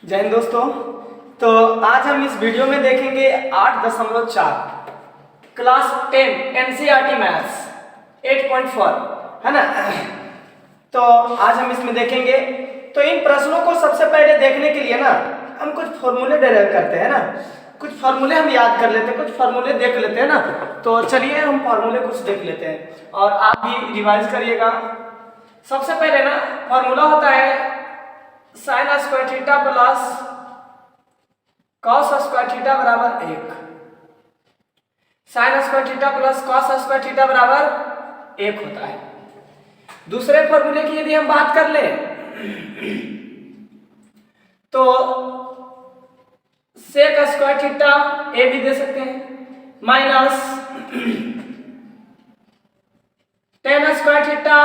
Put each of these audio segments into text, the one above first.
जय हिंद दोस्तों। तो आज हम इस वीडियो में देखेंगे 8.4 क्लास 10 एनसीईआरटी मैथ्स 8.4 है ना। तो आज हम इसमें देखेंगे। तो इन प्रश्नों को सबसे पहले देखने के लिए ना हम कुछ फॉर्मूले डेराइव करते हैं ना, कुछ फॉर्मूले हम याद कर लेते हैं, कुछ फॉर्मूले देख लेते हैं ना। तो चलिए हम फॉर्मूले कुछ देख लेते हैं और आप भी रिवाइज करिएगा। सबसे पहले ना फॉर्मूला होता है sign square theta plus cos square theta बराबर 1। Sign square theta plus cos square theta बराबर 1 होता है। दूसरे फॉर्मूले की यदि हम बात कर ले तो सेक स्क्वायर थीटा ए भी दे सकते हैं माइनस टेन स्क्वायर थीटा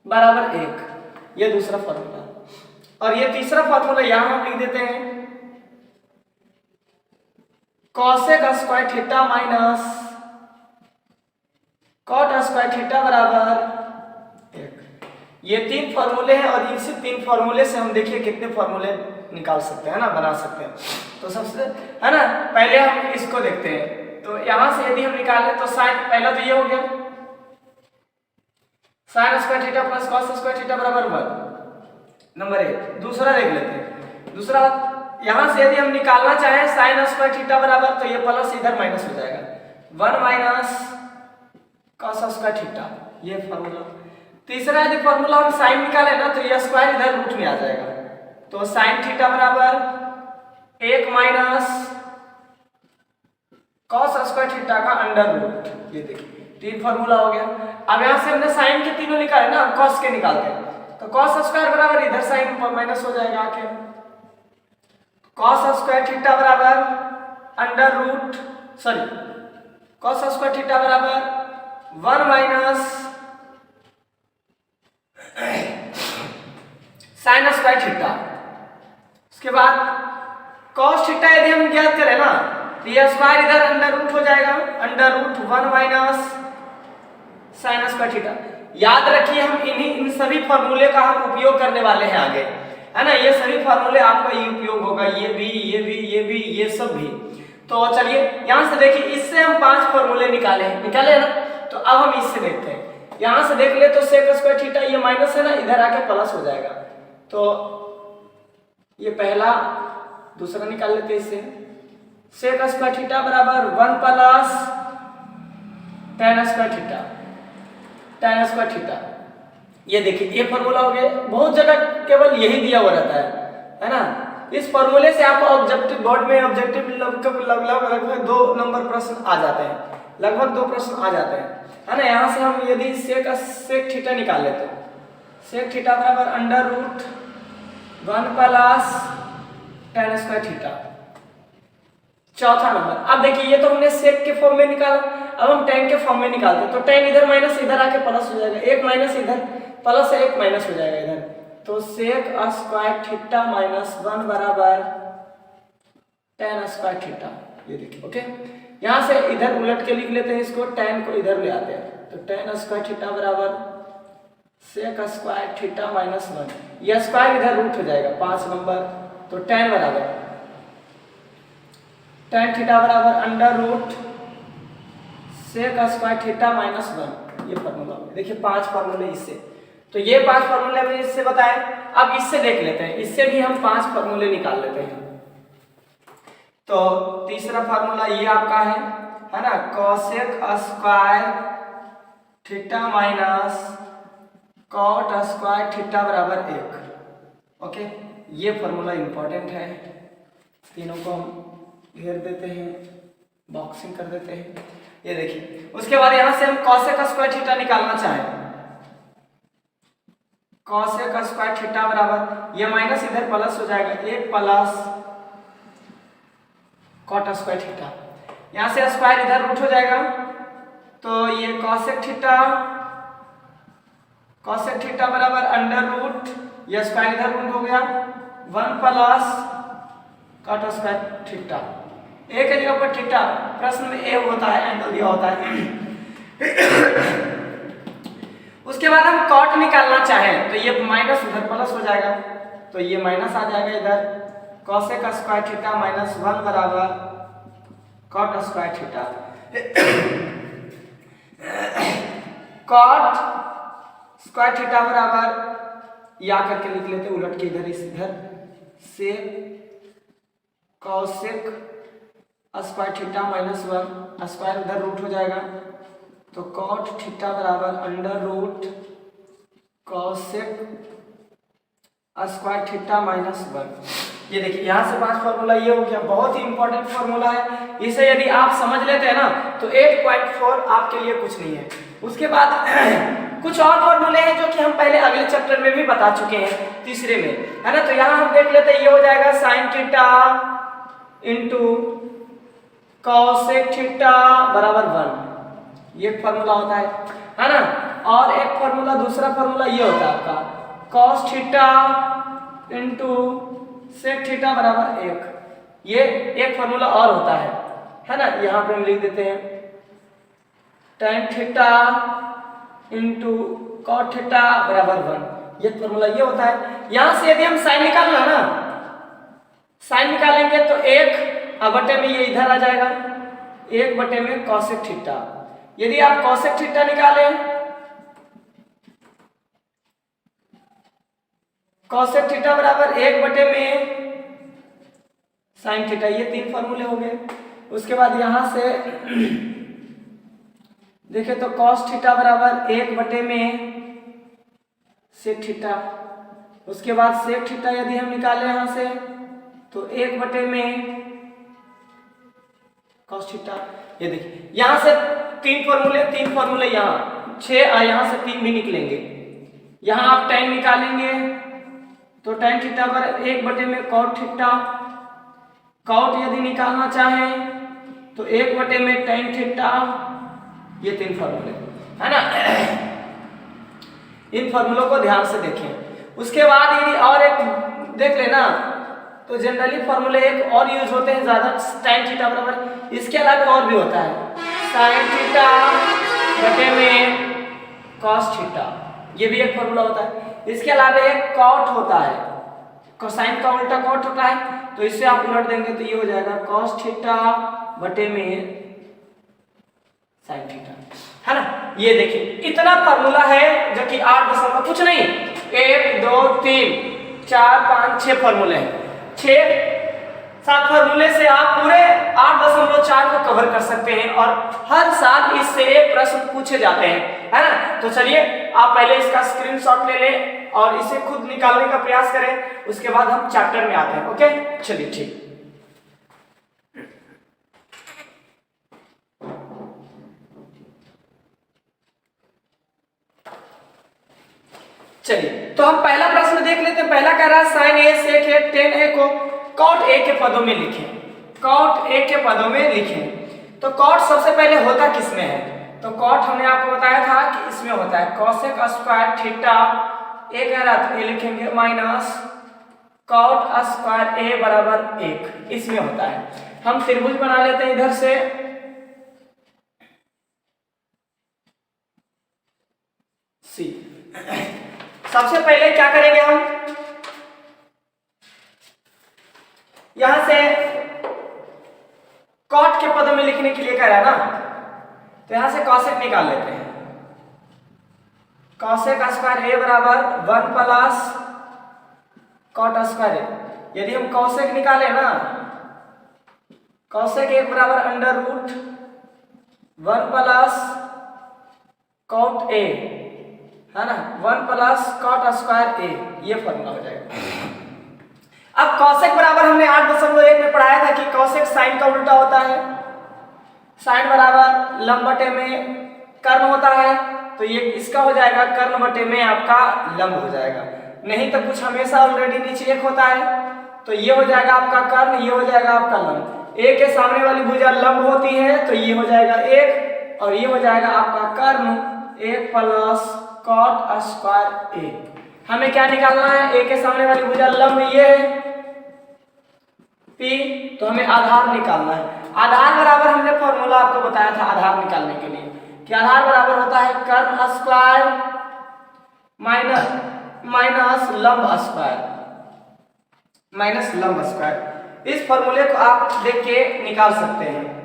बराबर 1। ये दूसरा फॉर्मूला। और ये तीसरा फॉर्मूला यहां हम लिख देते हैं cosec square theta minus cot square theta बराबर 1। ये तीन फॉर्मूले हैं और इसी तीन फॉर्मूले से हम देखिए कितने फॉर्मूले निकाल सकते हैं ना, बना सकते हैं। तो सबसे है ना पहले हम इसको देखते हैं। तो यहां से यदि हम निकालें तो साइन पहला तो ये हो गया sign square theta plus cos square theta बराबर 1 नंबर 1। दूसरा देख लेते हैं। दूसरा यहां से यदि हम निकालना चाहें साइन स्क्वायर थीटा बराबर तो ये प्लस इधर माइनस हो जाएगा 1 माइनस कॉस स्क्वायर थीटा, ये फॉर्मूला। तीसरा यदि फॉर्मूला हम साइन निकाले ना तो ये स्क्वायर इधर रूट में आ जाएगा। तो साइन थीटा बराबर 1 माइनस कॉस स्क्वायर थीटा का अंडर रूट। ये देखिए तीन फॉर्मूला हो गया। अब यहां से हमने साइन के तीनों निकाले ना, कॉस के निकालते हैं तो कॉस स्क्वायर बराबर इधर साइन माइनस हो जाएगा आके कॉस स्क्वायर थीटा बराबर under root cos square theta बराबर 1 माइनस साइन स्क्वायर थीटा। उसके बाद कॉस थीटा यदि हम ज्ञात करें ना तो ये स्क्वायर इधर अंडर रूट हो जाएगा under root 1 minus sine square theta. याद रखिए हम इन सभी फॉर्मूले का हम उपयोग करने वाले हैं आगे, है ना। ये सभी फॉर्मूले आपका ये उपयोग होगा, ये सब भी। तो चलिए यहां से देखिए इससे हम 5 फॉर्मूले निकाले ना। तो अब हम इससे देखते हैं। यहां से देख ले तो सेक स्क्वायर थीटा ये माइनस है ना, इधर आके प्लस हो जाएगा। तो ये पहला। दूसरा निकाल लेते हैं इससे सेक स्क्वायर थीटा बराबर 1 प्लस टेन स्क्वायर थीटा ये देखिए ये फॉर्मूला हो गया। बहुत जगह केवल यही दिया हुआ रहता है ना। इस फॉर्मूले से आपको ऑब्जेक्टिव बोर्ड में ऑब्जेक्टिव लगभग 2 नंबर प्रश्न आ जाते हैं, लगभग 2 प्रश्न आ जाते हैं, है ना। यहाँ से हम यदि सेक थीटा निकाल लेते हैं सेक थीटा बराबर under root 1 plus tan square theta. चौथा नंबर। अब देखिए ये तो हमने सेक के फॉर्म में निकाला, अब हम टेन के फॉर्म में निकालते हैं। तो टेन इधर माइनस इधर आके प्लस हो जाएगा, 1 माइनस इधर प्लस है 1 माइनस हो जाएगा इधर। तो सेक स्क्वायर थीटा माइनस 1 बराबर टेन स्क्वायर थीटा। ये देखिए ओके। यहां से इधर उलट के लिख लेते हैं इसको, टेन को इधर ले आते हैं। तो टेन स्क्वायर थीटा बराबर सेक स्क्वायर थीटा माइनस 1। यह स्क्वायर इधर रूट हो जाएगा 5 नंबर। तो टेन बराबर टेन थीटा बराबर under root sec square theta minus 1। ये फॉर्मूला देखिए 5 फॉर्मूले इससे। तो ये 5 फॉर्मूले मैंने इससे बताए। अब इससे देख लेते हैं, इससे भी हम 5 फॉर्मूले निकाल लेते हैं। तो तीसरा फॉर्मूला ये आपका है ना, cosec square theta minus cot square theta बराबर 1। ओके, ये फॉर्मूला इंपॉर्टेंट है। तीनों को हम घेर देते हैं, बॉक्सिंग कर देते हैं। ये देखिए उसके बाद यहां से हम कॉसेक स्क्वायर थीटा निकालना चाहें। कॉसेक स्क्वायर थीटा बराबर ये माइनस इधर प्लस हो जाएगा 1 प्लस कॉट स्क्वायर थीटा। यहां से स्क्वायर इधर रूट हो जाएगा। तो ये कॉसेक थीटा बराबर अंडर रूट, ये स्क्वायर इधर रूट हो गया 1 प्लस कॉट स्क्वायर थीटा। ए के जगह पर थीटा, प्रश्न में ए होता है, एंगल दिया होता है। उसके बाद हम कॉट निकालना चाहें तो ये माइनस उधर प्लस हो जाएगा तो ये माइनस आ जाएगा इधर, कॉसेक स्क्वायर थीटा माइनस 1 बराबर cot square theta. Cot square theta बराबर या करके लिख लेते उलट के इधर इधर से cosec square theta minus 1 square उधर रूट हो जाएगा, तो कॉट थीटा बराबर under root cosec square theta minus 1। ये देखिए यहाँ से 5 फॉर्मूला ये हो गया, बहुत ही इंपॉर्टेंट फॉर्मूला है। इसे यदि आप समझ लेते हैं ना तो 8.4 आपके लिए कुछ नहीं है। उसके बाद कुछ और फॉर्मूले हैं जो कि हम पहले अगले चैप्टर में भी बता चुके हैं, तीसरे में, है ना। तो यहाँ हम देख लेते हैं, ये हो जाएगा sine theta into cosec theta बराबर 1, ये फॉर्मूला होता है ना। और एक फॉर्मूला, दूसरा फॉर्मूला ये होता है आपका cos theta into sec theta बराबर 1, ये एक फॉर्मूला और होता है ना। यहाँ पे हम लिख देते हैं tan theta into cot theta बराबर 1, ये फॉर्मूला ये होता है। यहाँ से यदि हम साइन निकालना ना, साइन निकालेंगे तो 1 बटे में ये इधर आ जाएगा, 1 बटे में कॉसेक थीटा। यदि आप कॉसेक थीटा निकालें, कॉसेक थीटा बराबर 1 बटे में साइन थीटा, ये 3 फॉर्मूले हो गए। उसके बाद यहां से देखें तो कॉस थीटा बराबर 1 बटे में सेक थीटा। उसके बाद सेक थीटा यदि हम निकालें यहां से तो 1 बटे में कॉस थीटा। ये देखिए यहां से 3 फॉर्मूले यहाँ 6, यहां से 3 भी निकलेंगे। यहां आप tan निकालेंगे तो tan थीटा बराबर 1 बटे में कॉट थीटा। कॉट यदि निकालना चाहें तो 1 बटे में tan थीटा, ये 3 फॉर्मूले, है ना। इन फॉर्मूलों को ध्यान से देखें। उसके बाद यदि और एक देख लेना तो जनरली फॉर्मूले एक और यूज होते हैं ज्यादा, tan थीटा बराबर, इसके अलावा और भी होता है sin थीटा बटे में cos थीटा, ये भी एक फॉर्मूला होता है। इसके अलावा एक कॉट होता है, कोसाइन का उल्टा कॉट होता है, तो इससे आप उलट देंगे तो ये हो जाएगा cos थीटा बटे में sin थीटा, है ना। ये देखिए इतना फॉर्मूला है जो कि 8 दशमलव कुछ नहीं, 1 2 3 4 5 6 फॉर्मूले हैं। 6-7 फॉर्मूले से आप पूरे 8.4 को कवर कर सकते हैं और हर साल इससे एक प्रश्न पूछे जाते हैं, है ना। तो चलिए आप पहले इसका स्क्रीनशॉट ले लें और इसे खुद निकालने का प्रयास करें, उसके बाद हम चैप्टर में आते हैं। ओके चलिए ठीक। चलिए तो हम पहला प्रश्न देख लेते हैं। पहला कह रहा है साइन ए सेक ए tan ए को कॉट ए के पदों में लिखें, कॉट ए के पदों में लिखें। तो कॉट सबसे पहले होता किसमें है, तो कॉट हमने आपको बताया था कि इसमें होता है कॉसेक स्क्वायर थीटा, ए कह रहा था, ये लिखेंगे माइनस कॉट स्क्वायर ए बराबर 1, इसमें होता है। हम त्रिभुज बना लेते हैं इधर से, सी। सबसे पहले क्या करेंगे हम, यहां से कॉट के पदों में लिखने के लिए कह रहा है ना, तो यहां से कॉसेक निकाल लेते हैं। कॉसेक स्क्वायर ए बराबर 1 प्लस कॉट स्क्वायर ए। यदि हम कॉसेक निकाले ना, कॉसेक ए बराबर under root 1 plus cot A, है ना, 1 प्लस कॉट स्क्वायर ए, ये फॉर्मूला हो जाएगा। अब कॉसेक बराबर हमने 8.1 में पढ़ाया था कि कॉसेक साइन का उल्टा होता है, साइन बराबर लंब बटे में कर्ण होता है, तो ये इसका हो जाएगा कर्ण बटे में आपका लंब हो जाएगा। नहीं तो कुछ हमेशा ऑलरेडी नीचे 1 होता है, तो ये हो जाएगा आपका कर्ण, ये हो जाएगा आपका लंब। ए के सामने वाली भुजा लंब होती है तो ये हो जाएगा 1 और ये हो जाएगा आपका कर्ण 1 प्लस कॉट स्क्वायर ए। हमें क्या निकालना है, ए के सामने वाली भुजा लंब ये है P, तो हमें आधार निकालना है। आधार बराबर हमने फॉर्मूला आपको बताया था आधार निकालने के लिए कि आधार बराबर होता है कर्ण स्क्वायर माइनस लंब स्क्वायर, माइनस लंब स्क्वायर। इस फॉर्मूले को आप देख के निकाल सकते हैं।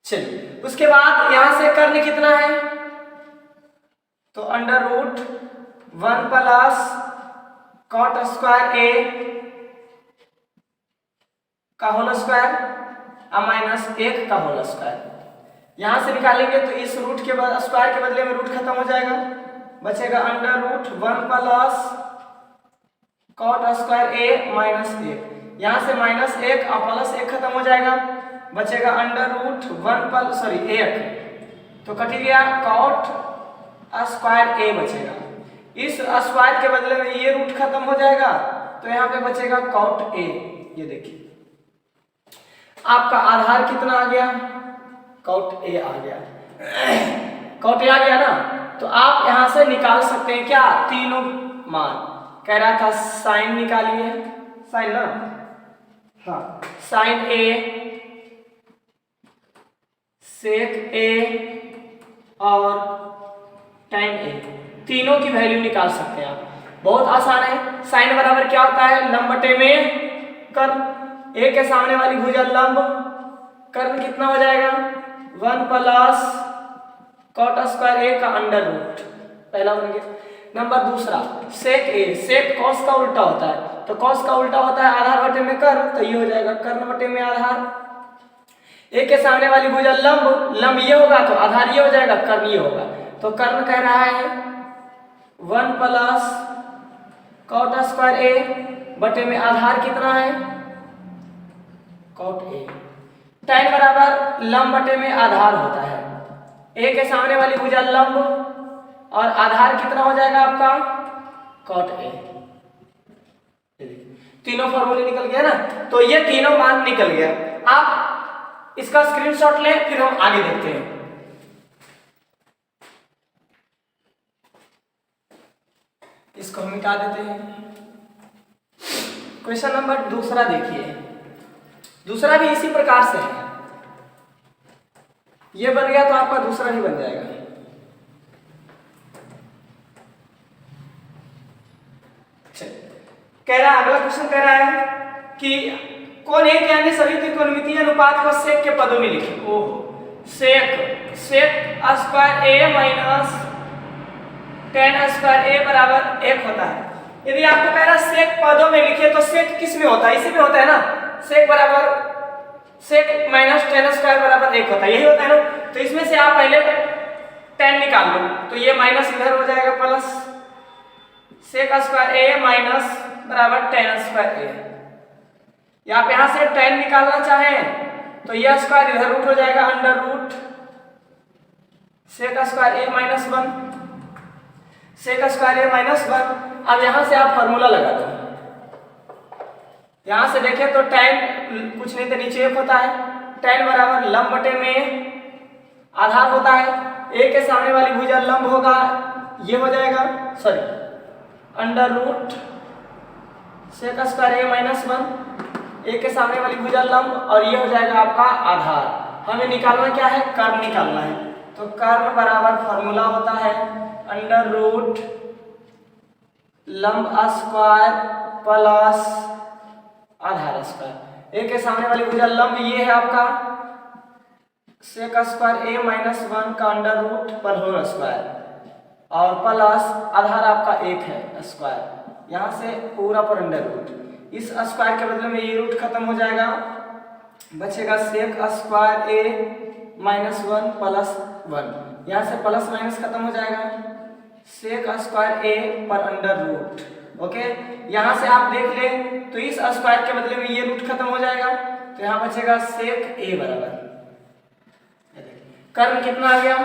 चलिए उसके बाद यहां से कर्ण कितना है, तो under root 1 plus cot square A का होल स्क्वायर माइनस 1 का होल स्क्वायर। यहां से निकालेंगे तो इस रूट के बाद स्क्वायर के बदले में रूट खत्म हो जाएगा, बचेगा under root 1 plus cot square A minus 1। यहां से माइनस 1 और प्लस 1 खत्म हो जाएगा, बचेगा अंडर रूट 1 तो कट गया कॉट स्क्वायर ए बचेगा। इस स्क्वायर के बदले में ये रूट खत्म हो जाएगा तो यहाँ पे बचेगा कॉट ए। ये देखिए आपका आधार कितना आ गया, कॉट ए आ गया। कॉट ए आ गया ना, तो आप यहां से निकाल सकते हैं क्या, तीनों मान। कह रहा था साइन निकालिए, साइन ना, हाँ, साइन ए, सेक ए और tan ए, तीनों की वैल्यू निकाल सकते हैं आप। बहुत आसान है। साइन बराबर क्या होता है, लंब बटे में कर्ण। ए के सामने वाली भुजा लंब, कर्ण कितना हो जाएगा 1 प्लस कॉट स्क्वायर ए का अंडर रूट, पहला बन गया। नंबर दूसरा सेक ए, सेक कॉस का उल्टा होता है, तो कॉस का उल्टा होता है आधार बटे में कर्ण, तो ये हो जाएगा कर्ण बटे में आधार। ए के सामने वाली भुजा लंब, लंब ये होगा तो आधार ये हो जाएगा, कर्ण ये होगा, तो कर्ण कह रहा है 1 प्लस कॉट स्क्वायर ए बटे में आधार कितना है कॉट ए। tan बराबर लंब बटे में आधार होता है, ए के सामने वाली भुजा लंब और आधार कितना हो जाएगा आपका कॉट ए। तीनों फॉर्मूले निकल गया ना, तो ये तीनों मान निकल गया। आप इसका स्क्रीनशॉट लें, फिर हम आगे देखते हैं। इसको हम मिटा देते हैं। क्वेश्चन नंबर दूसरा देखिए, दूसरा भी इसी प्रकार से है। ये बन गया तो आपका दूसरा ही बन जाएगा। कह रहा है, अगला क्वेश्चन कह रहा है कि कौन एक यानी सभी त्रिकोणमितीय अनुपात को सेक के पदों में लिखे। ओहो, सेक square A minus tan square ए बराबर 1 होता है। यदि आपको कह रहा है सेक पदों में लिखिए, तो सेक किस में होता है, इसी में होता है ना। सेक बराबर सेक माइनस tan स्क्वायर बराबर 1 होता है, यही होता है ना। तो इसमें से आप पहले tan निकाल लो, तो ये माइनस इधर हो जाएगा plus sec square A minus बराबर tan स्क्वायर ए। या आप यहां से tan निकालना चाहें तो यह स्क्वायर इधर रूट हो जाएगा, under root sec square A minus 1, sec square A minus 1। अब यहां से आप फॉर्मूला लगा दो। यहां से देखें तो tan कुछ नहीं तो नीचे 1 होता है, tan बराबर लंब बटे में आधार होता है। ए के सामने वाली भुजा लंब होगा, ये हो जाएगा sorry under root sec square A minus 1, A के सामने वाली भुजा लंब और ये हो जाएगा आपका आधार। हमें निकालना क्या है, कर्ण निकालना है। तो कर्ण बराबर फॉर्मूला होता है अंडर रूट लंब स्क्वायर प्लस आधार स्क्वायर। ए के सामने वाली भुजा लंब ये है आपका सेक स्क्वायर ए माइनस 1 का अंडर रूट पर होल स्क्वायर और प्लस आधार आपका 1 है स्क्वायर, यहाँ से पूरा पर अंडर रूट। इस स्क्वायर के बदले में ये रूट खत्म हो जाएगा, बचेगा सेक स्क्वायर ए माइनस 1 प्लस 1। यहाँ से प्लस माइनस खत्म हो जाएगा, सेक स्क्वायर ए पर अंडर रूट। ओके, यहाँ से आप देख ले तो इस स्क्वायर के बदले में ये रूट खत्म हो जाएगा, तो यहाँ बचेगा सेक ए बराबर कर्ण कितना आ गया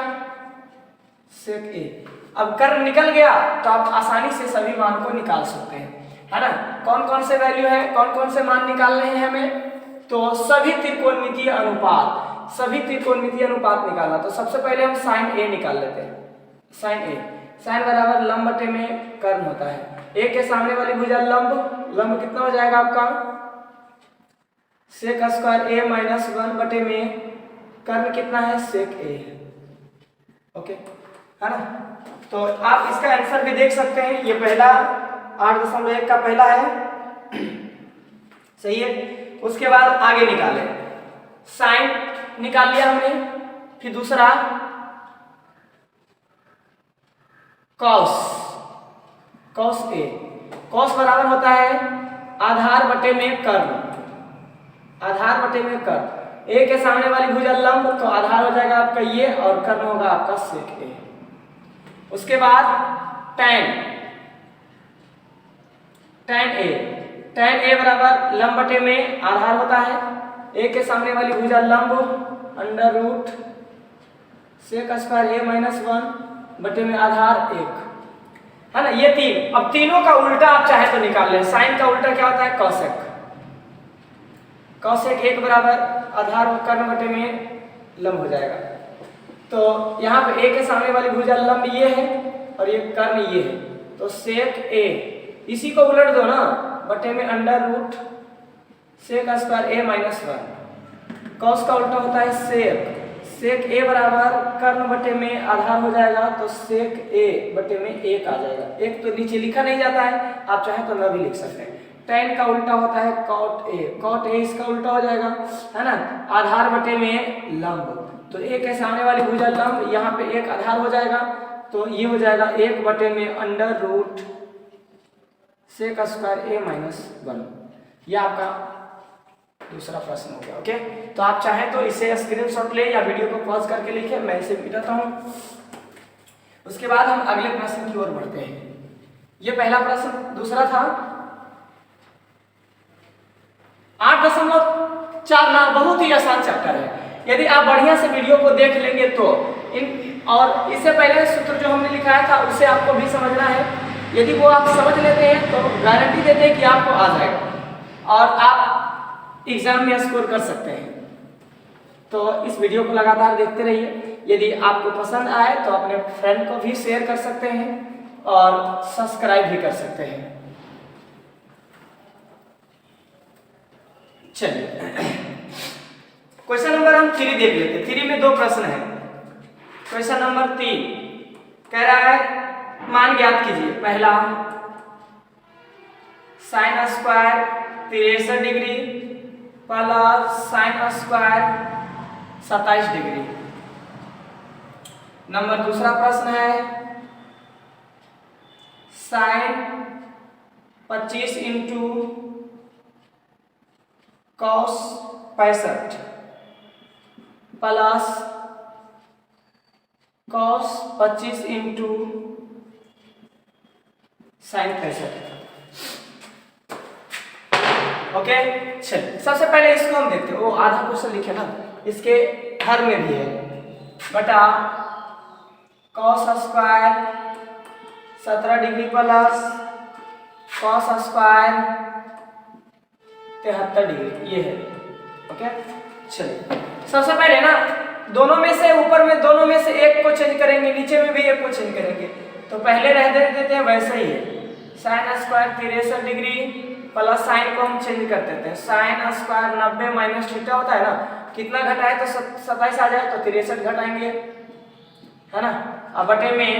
सेक ए। अब कर्ण निकल गया तो आप आसानी से सभी मान को निकाल सकते हैं, है ना। कौन कौन से वैल्यू है, कौन कौन से मान निकालने हैं हमें, तो सभी त्रिकोणमितीय अनुपात, सभी त्रिकोणमितीय अनुपात निकालना। तो सबसे पहले हम साइन ए निकाल लेते हैं। साइन ए, साइन बराबर लंब बटे में कर्ण होता है। ए के सामने वाली भुजा लंब, लंब कितना हो जाएगा आपका सेक स्क्वायर ए माइनस 1 बटे में कर्ण कितना है सेक ए। ओके, है ना। तो आप इसका आंसर भी देख सकते हैं, ये पहला 8.1 का पहला है, सही है। उसके बाद आगे निकाले, साइन निकाल लिया हमने, फिर दूसरा कॉस, कॉस ए, कॉस बराबर होता है आधार बटे में कर्ण, आधार बटे में कर्ण। ए के सामने वाली भुजा लंब, तो आधार हो जाएगा आपका ये और कर्ण होगा आपका सेक ए। उसके बाद tan, tan ए, tan ए बराबर लंब बटे में आधार होता है, ए के सामने वाली भुजा लंब under root sec square A minus 1 बटे में आधार 1, है ना। ये तीन, अब तीनों का उल्टा आप चाहे तो निकाल लें। साइन का उल्टा क्या होता है? कॉसेक, कॉसेक 1 बराबर आधार कर्ण बटे में लंब हो जाएगा। तो यहाँ पे ए के सामने वाली भुजा लंब ये है और ये कर्ण ये है, तो सेक ए, इसी को उलट दो ना, बटे में under root sec square A minus 1। Cos का उल्टा होता है सेक, सेक ए बराबर कर्ण बटे में आधार हो जाएगा, तो सेक ए बटे में 1 आ जाएगा। एक तो नीचे लिखा नहीं जाता है, आप चाहे तो न भी लिख सकते हैं। tan का उल्टा होता है cot ए, cot ए इसका उल्टा हो जाएगा, है ना, आधार बटे में लंब। तो ए के सामने वाली भुजा लंब, यहाँ पे 1 आधार हो जाएगा, तो ये हो जाएगा 1 बटे में under root sec square A minus 1। यह आपका दूसरा प्रश्न हो गया। ओके, तो आप चाहें तो इसे स्क्रीनशॉट ले या वीडियो को पॉज करके लिखें, मैं इसे मिटाता हूँ। उसके बाद हम अगले प्रश्न की ओर बढ़ते हैं। ये पहला प्रश्न, दूसरा था 8.4 ना, बहुत ही आसान चैप्टर है। यदि आप बढ़िया से वीडियो को देख लेंगे तो और इससे पहले सूत्र जो हमने लिखाया था उसे आपको भी समझना है। यदि वो आप समझ लेते हैं तो गारंटी देते हैं कि आपको आ जाएगा और आप एग्जाम में स्कोर कर सकते हैं। तो इस वीडियो को लगातार देखते रहिए। यदि आपको पसंद आए तो अपने फ्रेंड को भी शेयर कर सकते हैं और सब्सक्राइब भी कर सकते हैं। चलिए क्वेश्चन नंबर हम 3 देख लेते हैं। 3 में 2 प्रश्न है। क्वेश्चन नंबर 3 कह रहा है मान ज्ञात कीजिए। पहला sine square 63 degree plus sine square 27 degree. Number दूसरा प्रश्न है sine 25 into cos 65 plus cos 25 into sine 65। Okay, चलिए सबसे पहले इसको हम देखते हैं। वो आधा क्वेश्चन लिखे ना, इसके हर में भी है बटा cos square 17 degree plus cos square 73 degree, ये है। ओके, चलिए सबसे पहले ना दोनों में से ऊपर में दोनों में से एक को चेंज करेंगे, नीचे में भी एक को चेंज करेंगे। तो पहले रह देते हैं वैसे ही है, sign square 63 degree plus sign को हम चेंज कर देते हैं। साइन स्क्वायर 90 माइनस थीटा होता है ना, कितना घटाए तो 27 आ जाए, तो 63 घटाएंगे, है ना। अब बटे में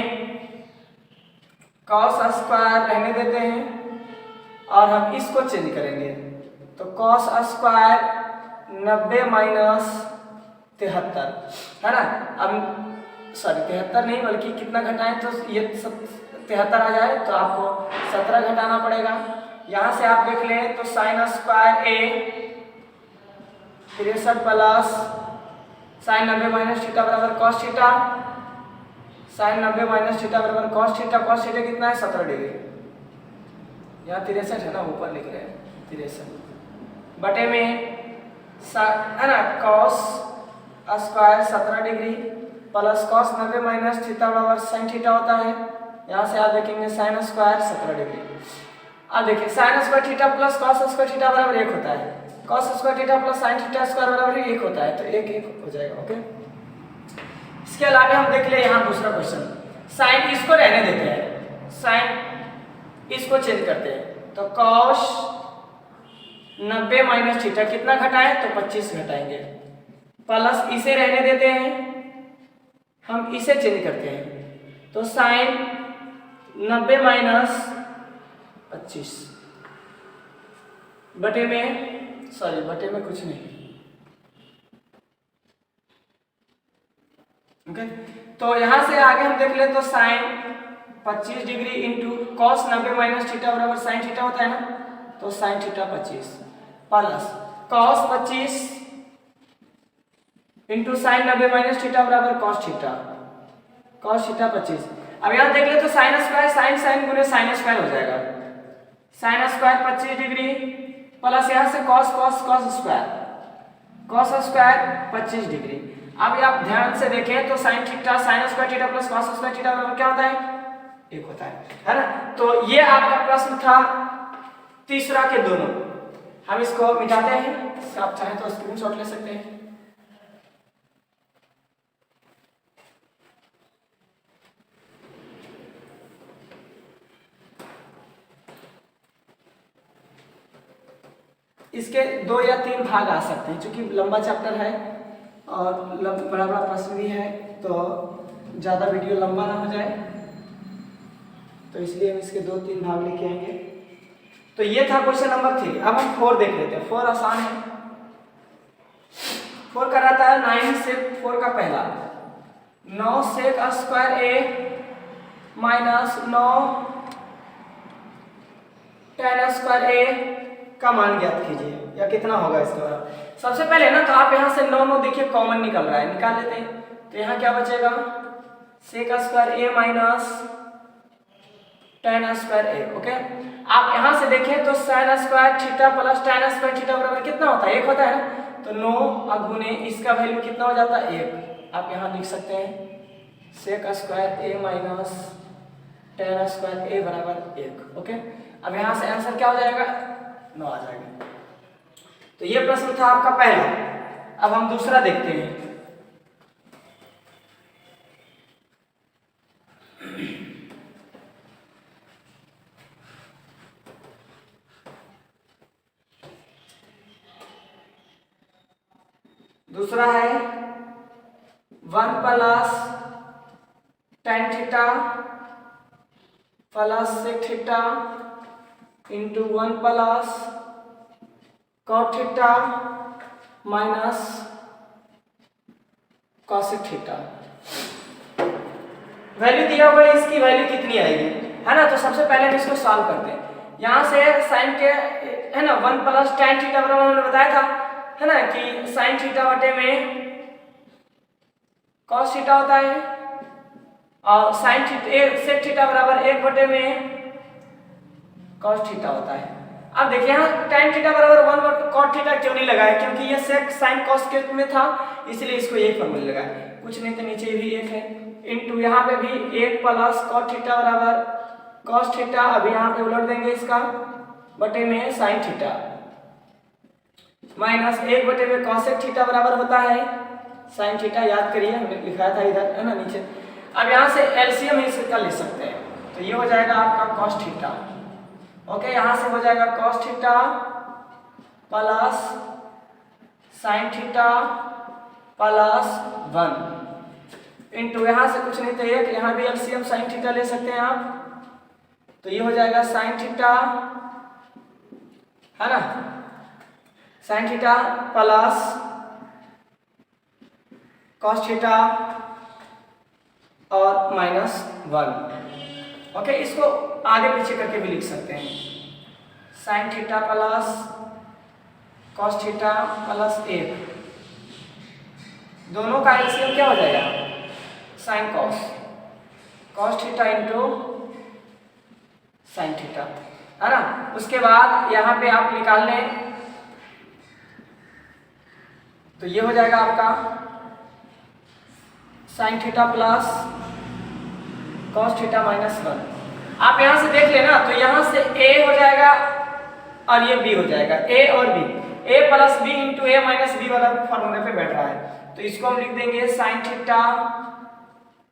कॉस स्क्वायर रहने देते हैं और हम इसको चेंज करेंगे, तो कॉस स्क्वायर 90 माइनस 73, है ना। अब सॉरी 73 नहीं बल्कि कितना घटाएं तो ये 73 आ जाए, तो आपको 17 घटाना पड़ेगा। यहाँ से आप देख लें तो sine square A 63 plus sine 90 minus theta बराबर cos theta, sine 90 minus theta बराबर कॉस थीटा। कॉस थीटा कितना है? 17 डिग्री। यहाँ 63 है ना, ऊपर लिख रहे हैं 63 बटे में है ना cos square 17 degree plus cos 90 minus theta बराबर साइन थीटा होता है। यहाँ से आप देखेंगे साइन स्क्वायर 17 डिग्री। अब देखिए sign square theta plus cos square theta बराबर 1 होता है, cos square theta plus sine theta square बराबर 1 होता है, तो 1 1 हो जाएगा। ओके, इसके अलावा हम देख ले यहाँ दूसरा क्वेश्चन, साइन इसको रहने देते हैं, साइन इसको चेंज करते हैं, तो कॉस 90 माइनस थीटा कितना घटाएं तो 25 घटाएंगे, प्लस इसे रहने देते हैं, हम इसे चेंज करते हैं, तो साइन 90 माइनस 25 बटे में, सॉरी बटे में कुछ नहीं, ओके। तो यहां से आगे हम देख ले तो sine 25 degree into cos 90 minus theta बराबर साइन थीटा होता है ना, तो sine theta 25 plus cos 25 into sine 90 minus theta बराबर कॉस थीटा 25। अब यहां देख ले तो साइन स्क्वायर साइन साइन गुने साइन स्क्वायर हो जाएगा, साइन स्क्वायर 25 डिग्री प्लस यहां से cos cos cos square 25 degree. अब आप ध्यान से देखें तो sine theta sign square theta plus cos square theta बराबर क्या होता है, 1 होता है ना। तो ये आपका प्रश्न था तीसरा के दोनों। हम इसको मिटाते हैं, आप चाहें तो स्क्रीनशॉट ले सकते हैं। इसके 2 या 3 भाग आ सकते हैं, क्योंकि लंबा चैप्टर है और बड़ा बड़ा प्रश्न भी है, तो ज़्यादा वीडियो लंबा ना हो जाए, तो इसलिए हम इसके 2-3 भाग लेके आएंगे। तो ये था क्वेश्चन नंबर 3। अब हम 4 देख लेते हैं। 4 आसान है। 4 का रहता है 9 सेक 4 का पहला 9 सेक square A minus 9 tan square A का मान ज्ञात कीजिए, या कितना होगा इसके बाद। सबसे पहले ना तो आप यहाँ से 9 देखिए कॉमन निकल रहा है, निकाल लेते हैं। तो यहाँ क्या बचेगा, सेक square A minus tan square A. Okay, आप यहाँ से देखें तो sin square theta plus tan square theta बराबर कितना होता है, 1 होता है ना। तो 9 गुने इसका वैल्यू कितना हो जाता है, 1। आप यहाँ लिख सकते हैं सेक square A minus tan square ए बराबर 1। ओके, अब यहाँ से आंसर क्या हो जाएगा, 9 आ जाएगा। तो ये प्रश्न था आपका पहला। अब हम दूसरा देखते हैं। दूसरा है 1 plus tan theta plus sec theta into 1 plus cot theta minus cosec theta. Value दिया हुआ है, इसकी वैल्यू कितनी आएगी, है ना। तो सबसे पहले हम इसको सॉल्व करते हैं। यहाँ से साइन के है ना 1 प्लस tan थीटा बराबर हमने बताया था, है ना, कि साइन थीटा बटे में कॉस थीटा होता है, और साइन थीटा सेक थीटा बराबर 1 बटे में कॉस थीटा होता है। अब देखिए यहाँ tan थीटा बराबर 1 कॉट थीटा क्यों नहीं लगाया, क्योंकि ये सेक साइन कॉस के में था, इसलिए इसको यही फॉर्मूला लगाया। कुछ नहीं तो नीचे भी 1 है, इंटू यहाँ पे भी 1 प्लस कॉट थीटा बराबर कॉस थीटा, अब यहाँ पे उलट देंगे इसका, बटे में साइन थीटा माइनस 1 बटे में कॉसेक थीटा बराबर होता है साइन थीटा। याद करिए हमने लिखाया था इधर, है ना, नीचे। अब यहाँ से एलसीएम इसका ले सकते हैं, तो ये हो जाएगा आपका कॉस थीटा। ओके, यहाँ से हो जाएगा cos theta plus sign theta plus 1 into यहाँ से कुछ नहीं तो 1, यहाँ भी एलसीएम साइन थीटा ले सकते हैं आप, तो ये हो जाएगा साइन थीटा, है ना, sign theta plus cos theta और माइनस 1। ओके, इसको आगे पीछे करके भी लिख सकते हैं, sign theta plus cos theta plus 1, दोनों का एलसीएम क्या हो जाएगा, sign cos, cos theta into sine theta, है ना। उसके बाद यहाँ पे आप निकाल लें, तो ये हो जाएगा आपका sign theta plus cos theta minus 1। आप यहां से देख लेना, तो यहां से a हो जाएगा और ये b हो जाएगा, a और b, a plus b into a minus b वाला फॉर्मूले पे बैठ रहा है। तो इसको हम लिख देंगे sine theta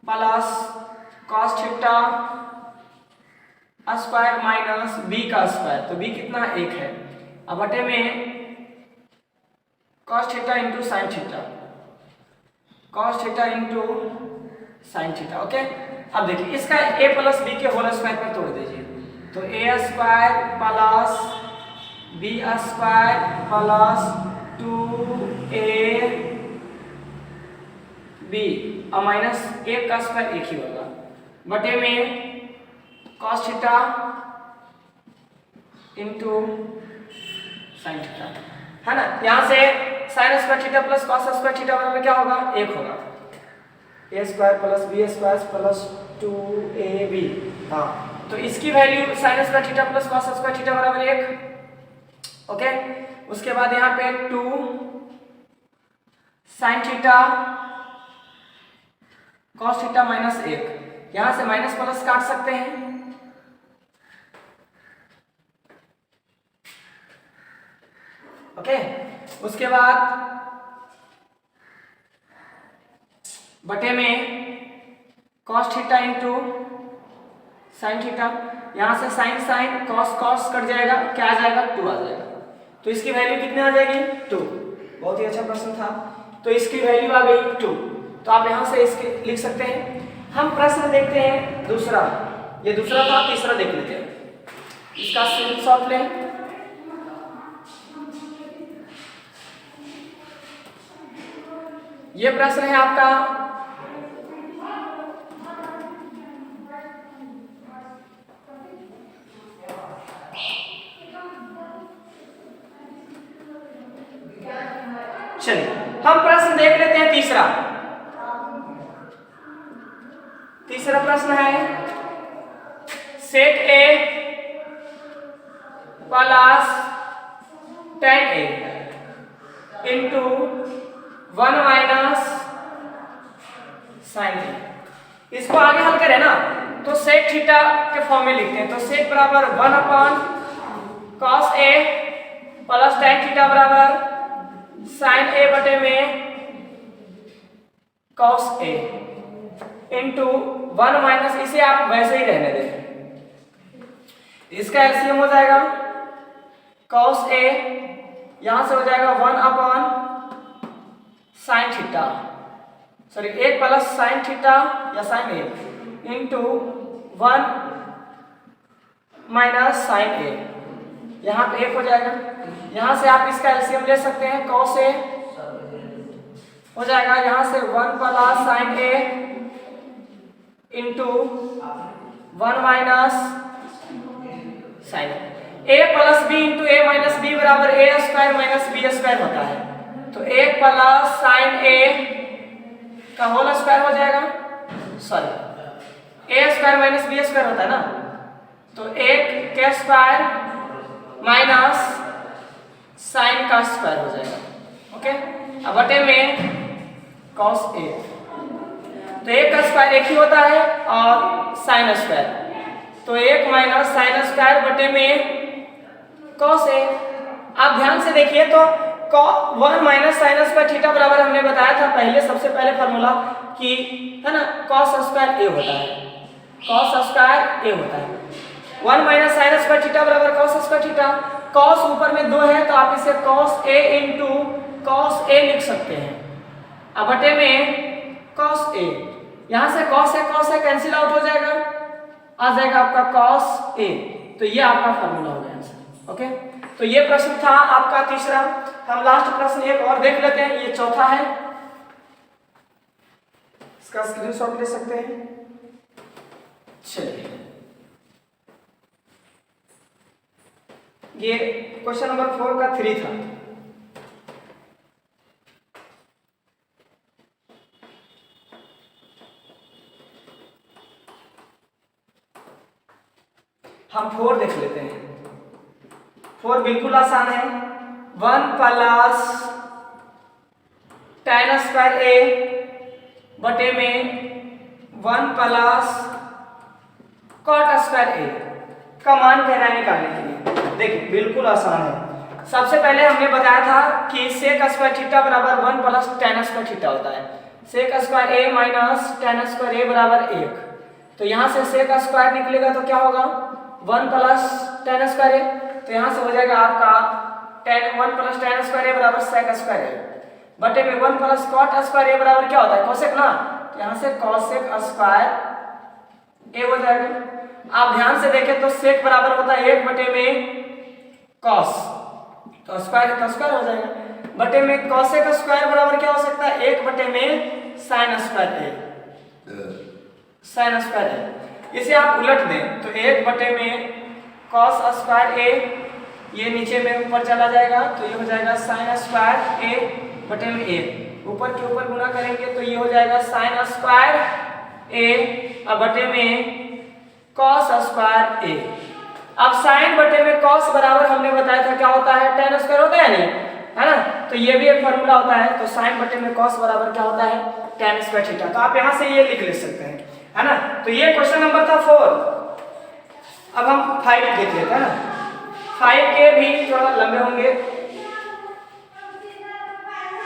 plus cos theta square minus b का स्क्वायर, तो b कितना है, 1 है। अब बटे में cos theta into sine theta, cos theta into sine theta. Okay, अब देखिए इसका a प्लस b के होल स्क्वायर पर तोड़ दीजिए, तो A square plus B square plus 2ab और माइनस 1 का स्क्वायर 1 ही होगा बटे में cos theta into sine theta, है ना। यहाँ से sine square theta plus cos square theta बराबर क्या होगा, 1 होगा। A square plus B square plus 2ab, हाँ, तो इसकी value sine square theta plus cos square theta बराबर 1। ओके, उसके बाद यहाँ पे 2 sine theta cos theta minus 1, यहाँ से माइनस प्लस काट सकते हैं। ओके, उसके बाद बटे में cos theta into sine theta, यहां से sine sine cos cos cut जाएगा, क्या आ जाएगा, 2 आ जाएगा। तो इसकी वैल्यू कितने आ जाएगी, 2। बहुत ही अच्छा प्रश्न था। तो इसकी वैल्यू आ गई 2, तो आप यहां से इसके लिख सकते हैं। हम प्रश्न देखते हैं दूसरा, ये दूसरा था, तीसरा देख लेते हैं। इसका स्क्रीनशॉट लें। ये प्रश्न है आपका चलिए हम प्रश्न देख लेते हैं। तीसरा प्रश्न है सेट ए plus 10a into 1 minus sine theta. इसको आगे हल करें ना तो सेक थीटा के फॉर्म में लिखते हैं। तो सेक बराबर 1 upon cos A plus tan theta बराबर साइन ए बटे में कॉस ए इंटू 1 माइनस, इसे आप वैसे ही रहने दें, इसका एलसीएम हो जाएगा कॉस ए, यहां से हो जाएगा 1 upon sine theta, sorry 1 plus sine theta या साइन ए इंटू 1 माइनस साइन ए, यहाँ पे 1 हो जाएगा। यहाँ से आप इसका एलसीएम ले सकते हैं, कॉस ए हो जाएगा यहाँ से 1 प्लस साइन ए इंटू 1 माइनस साइन ए प्लस बी इंटू ए माइनस बी बराबर ए स्क्वायर माइनस बी स्क्वायर होता है। तो 1 प्लस साइन ए का होल स्क्वायर हो जाएगा, सॉरी ए स्क्वायर माइनस बी स्क्वायर होता है ना, तो 1 के स्क्वायर माइनस साइन का स्क्वायर हो जाएगा। ओके, अब बटे में कॉस ए, तो 1 का स्क्वायर 1 ही होता है और साइन स्क्वायर, तो 1 माइनस साइन स्क्वायर बटे में कॉस ए। आप ध्यान से देखिए तो 1 माइनस साइन स्क्वायर थीटा बराबर हमने बताया था पहले, सबसे पहले फॉर्मूला कि है ना कॉस स्क्वायर ए होता है, कॉस स्क्वायर ए होता है। 1 माइनस साइन स्क्वायर थीटा बराबर कॉस स्क्वायर थीटा, कॉस ऊपर में 2 है तो आप इसे cos A into cos A लिख सकते हैं, अब बटे में कॉस ए, यहां से कॉस है कैंसिल आउट हो जाएगा, आ जाएगा आपका कॉस ए। तो ये आपका फॉर्मूला हो गया आंसर। ओके, तो ये प्रश्न था आपका तीसरा। हम लास्ट प्रश्न एक और देख लेते हैं, ये चौथा है, इसका स्क्रीनशॉट ले सकते हैं। चलिए, ये क्वेश्चन नंबर 4 का 3 था। हम 4 देख लेते हैं। 4 बिल्कुल आसान है, 1 प्लस tan स्क्वायर ए बटे में 1 प्लस cot स्क्वायर ए का मान कह रहा है निकालने के लिए। देखिए बिल्कुल आसान है। सबसे पहले हमने बताया था कि सेक स्क्वायर थीटा बराबर 1 प्लस tan स्क्वायर थीटा होता है। सेक square A minus tan square ए बराबर 1, तो यहाँ से सेक स्क्वायर निकलेगा तो क्या होगा 1 प्लस tan स्क्वायर ए, तो यहाँ से हो जाएगा आपका 1 प्लस tan स्क्वायर ए बराबर सेक स्क्वायर ए बटे में 1 प्लस cot स्क्वायर ए बराबर क्या होता है कोसेक ना, तो यहाँ से कोसेक स्क्वायर ए हो जाएगा। आप ध्यान से देखें तो सेक बराबर होता है 1 बटे में कॉस, तो स्क्वायर है तो स्क्वायर हो जाएगा, बटे में कॉसेक स्क्वायर बराबर क्या हो सकता है 1 बटे में साइन स्क्वायर ए, साइन स्क्वायर ए। इसे आप उलट दें तो 1 बटे में कॉस स्क्वायर ए, ये नीचे में ऊपर चला जाएगा तो ये हो जाएगा साइन स्क्वायर ए बटे में ए, ऊपर के ऊपर गुना करेंगे तो ये हो जाएगा साइन स्क्वायर ए और बटे में कॉस स्क्वायर ए। अब साइन बटे में कॉस बराबर हमने बताया था क्या होता है tan स्क्वायर होता है नहीं, है ना, तो ये भी एक फॉर्मूला होता है, तो साइन बटे में कॉस बराबर क्या होता है tan स्क्वायर थीटा, तो आप यहाँ से ये लिख ले सकते हैं, है ना। तो ये क्वेश्चन नंबर था 4। अब हम 5 देख लेते हैं ना, 5 के भी थोड़ा लंबे होंगे